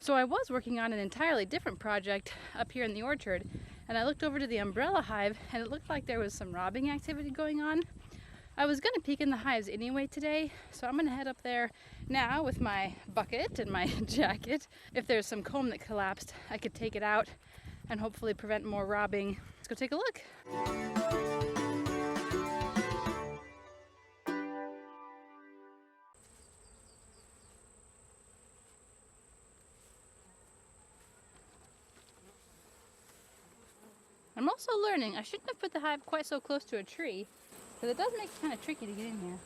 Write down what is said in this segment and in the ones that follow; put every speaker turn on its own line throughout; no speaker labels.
So I was working on an entirely different project up here in the orchard, and I looked over to the Umbrella Hive and it looked like there was some robbing activity going on. I was gonna peek in the hives anyway today, so I'm gonna head up there now with my bucket and my jacket. If there's some comb that collapsed, I could take it out and hopefully prevent more robbing. Let's go take a look. I'm also learning I shouldn't have put the hive quite so close to a tree, because it does make it kind of tricky to get in here.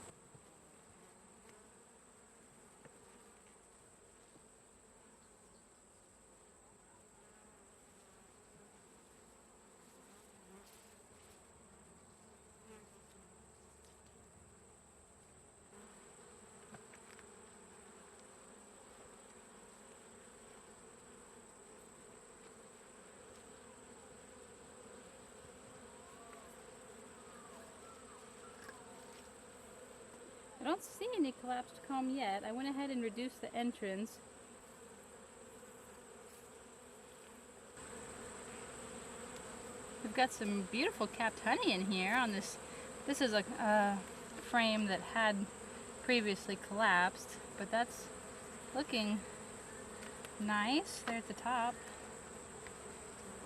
I don't see any collapsed comb yet. I went ahead and reduced the entrance. We've got some beautiful capped honey in here on this. This is a frame that had previously collapsed, but that's looking nice there at the top.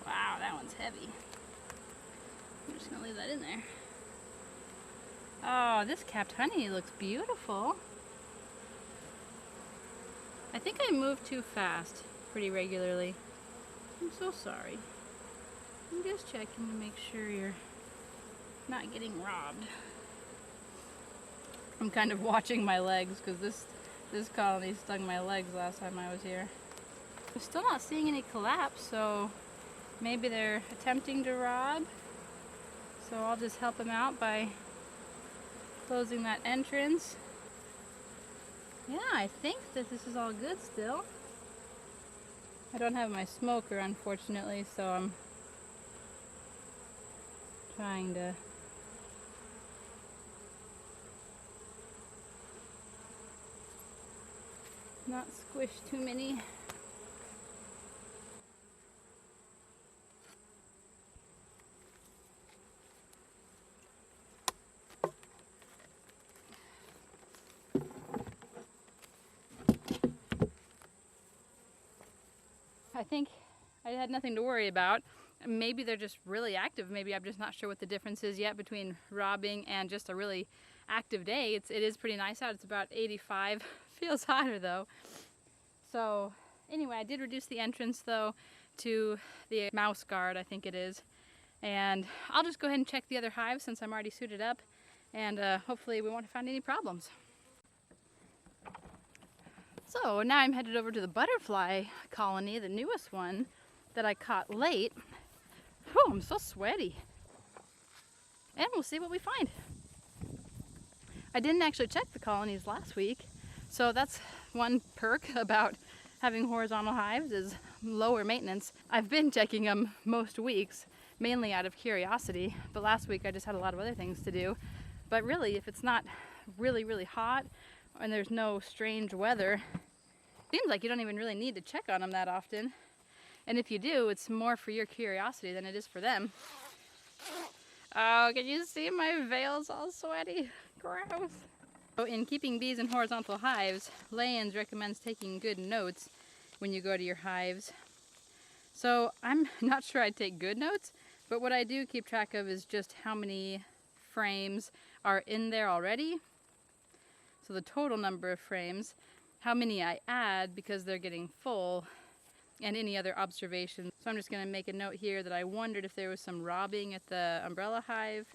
Wow, that one's heavy. I'm just gonna leave that in there. Oh, this capped honey looks beautiful. I think I move too fast pretty regularly. I'm so sorry. I'm just checking to make sure you're not getting robbed. I'm kind of watching my legs because this colony stung my legs last time I was here. We're still not seeing any collapse, so maybe they're attempting to rob. So I'll just help them out by closing that entrance. Yeah, I think that this is all good still. I don't have my smoker, unfortunately, so I'm trying to not squish too many. I think I had nothing to worry about. Maybe they're just really active. Maybe I'm just not sure what the difference is yet between robbing and just a really active day. It is pretty nice out. It's about 85. Feels hotter though. So anyway, I did reduce the entrance though to the mouse guard, I think it is. And I'll just go ahead and check the other hives since I'm already suited up, and hopefully we won't find any problems. So now I'm headed over to the butterfly colony, the newest one that I caught late. Whew, I'm so sweaty. And we'll see what we find. I didn't actually check the colonies last week, so that's one perk about having horizontal hives is lower maintenance. I've been checking them most weeks, mainly out of curiosity, but last week I just had a lot of other things to do. But really, if it's not really, really hot and there's no strange weather, it seems like you don't even really need to check on them that often. And if you do, it's more for your curiosity than it is for them. Oh, can you see my veil's all sweaty? Gross. So in keeping bees in horizontal hives, Layens recommends taking good notes when you go to your hives. So I'm not sure I'd take good notes, but what I do keep track of is just how many frames are in there already. So the total number of frames, how many I add because they're getting full, and any other observations. So I'm just going to make a note here that I wondered if there was some robbing at the Umbrella Hive,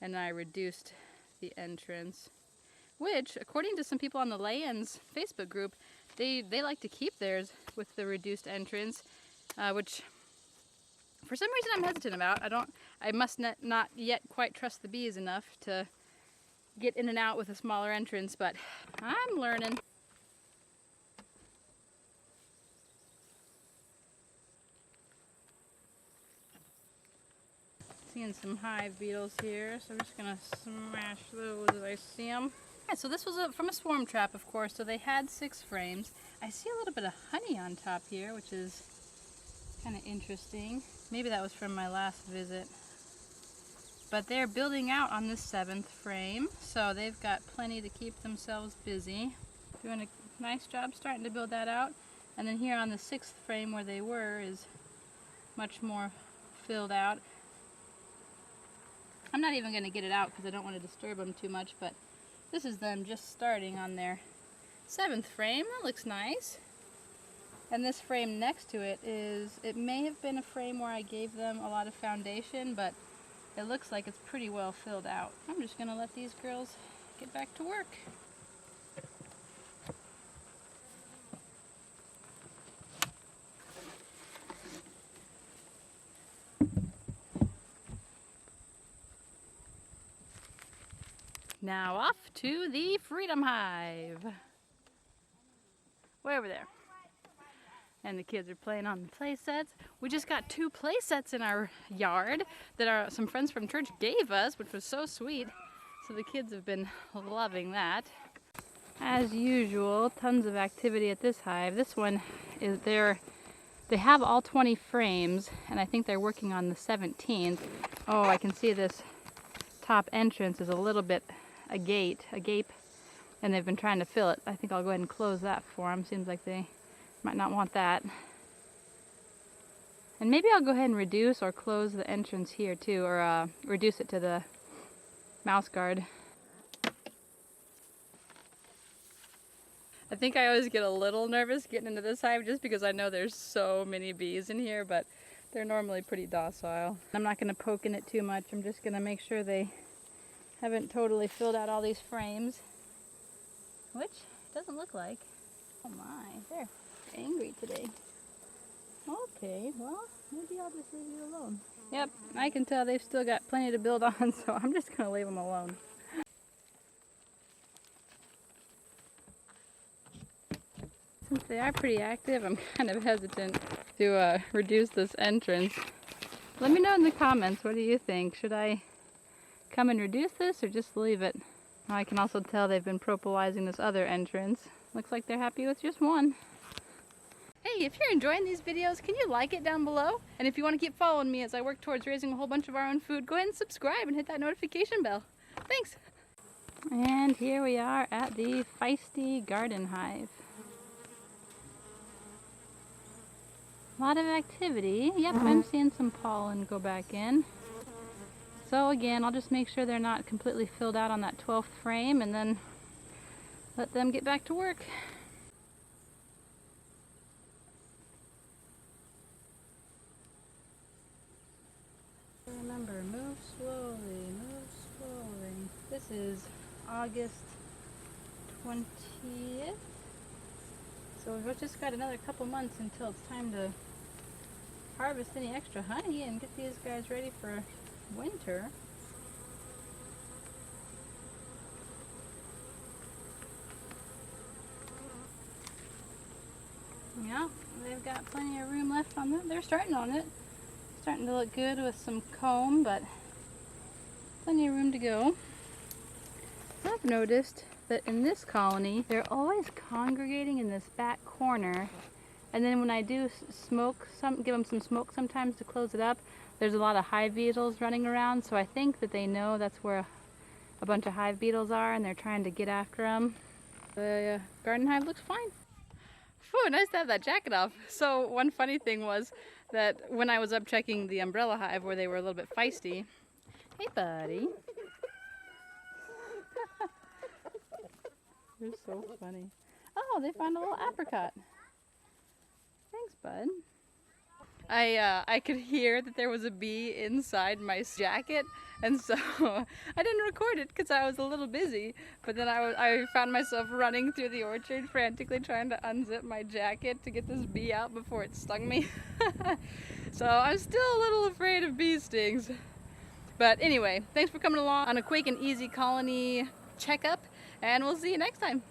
and I reduced the entrance. Which, according to some people on the Layens Facebook group, they like to keep theirs with the reduced entrance, which for some reason I'm hesitant about. I must not yet quite trust the bees enough to get in and out with a smaller entrance, but I'm learning. Seeing some hive beetles here, so I'm just gonna smash those as I see them. Alright, so this was from a swarm trap, of course, so they had 6 frames. I see a little bit of honey on top here, which is kind of interesting. Maybe that was from my last visit. But they're building out on this 7th frame, so they've got plenty to keep themselves busy. Doing a nice job starting to build that out. And then here on the 6th frame where they were is much more filled out. I'm not even going to get it out because I don't want to disturb them too much, but this is them just starting on their 7th frame. That looks nice. And this frame next to it may have been a frame where I gave them a lot of foundation, but it looks like it's pretty well filled out. I'm just going to let these girls get back to work. Now off to the Freedom Hive. Way over there. And the kids are playing on the play sets. We just got 2 play sets in our yard that some friends from church gave us, which was so sweet. So the kids have been loving that. As usual, tons of activity at this hive. This one is they have all 20 frames, and I think they're working on the 17th. Oh, I can see this top entrance is a little bit agape, and they've been trying to fill it. I think I'll go ahead and close that for them. Seems like they might not want that. And maybe I'll go ahead and reduce or close the entrance here too, or reduce it to the mouse guard. I think I always get a little nervous getting into this hive just because I know there's so many bees in here, but they're normally pretty docile. I'm not going to poke in it too much. I'm just going to make sure they haven't totally filled out all these frames, which it doesn't look like. Oh my, they're angry today. Okay, well, maybe I'll just leave you alone. Yep, I can tell they've still got plenty to build on, so I'm just going to leave them alone. Since they are pretty active, I'm kind of hesitant to reduce this entrance. Let me know in the comments, what do you think? Should I come and reduce this or just leave it? I can also tell they've been propolizing this other entrance. Looks like they're happy with just one. Hey, if you're enjoying these videos, can you like it down below? And if you want to keep following me as I work towards raising a whole bunch of our own food, go ahead and subscribe and hit that notification bell. Thanks! And here we are at the feisty garden hive. A lot of activity. Yep, I'm seeing some pollen go back in. So again, I'll just make sure they're not completely filled out on that 12th frame and then let them get back to work. Remember, move slowly, move slowly. This is August 20th. So we've just got another couple months until it's time to harvest any extra honey and get these guys ready for winter. Yeah, they've got plenty of room left on them. They're starting on it. Starting to look good with some comb, but plenty of room to go. I've noticed that in this colony, they're always congregating in this back corner. And then when I do give them some smoke sometimes to close it up, there's a lot of hive beetles running around. So I think that they know that's where a bunch of hive beetles are and they're trying to get after them. The garden hive looks fine. Phew, nice to have that jacket off. So one funny thing was that when I was up checking the Umbrella Hive where they were a little bit feisty. Hey buddy. You're so funny. Oh, they found a little apricot. Thanks, bud. I could hear that there was a bee inside my jacket, and so I didn't record it because I was a little busy. But then I found myself running through the orchard frantically trying to unzip my jacket to get this bee out before it stung me. So I'm still a little afraid of bee stings. But anyway, thanks for coming along on a quick and easy colony checkup, and we'll see you next time.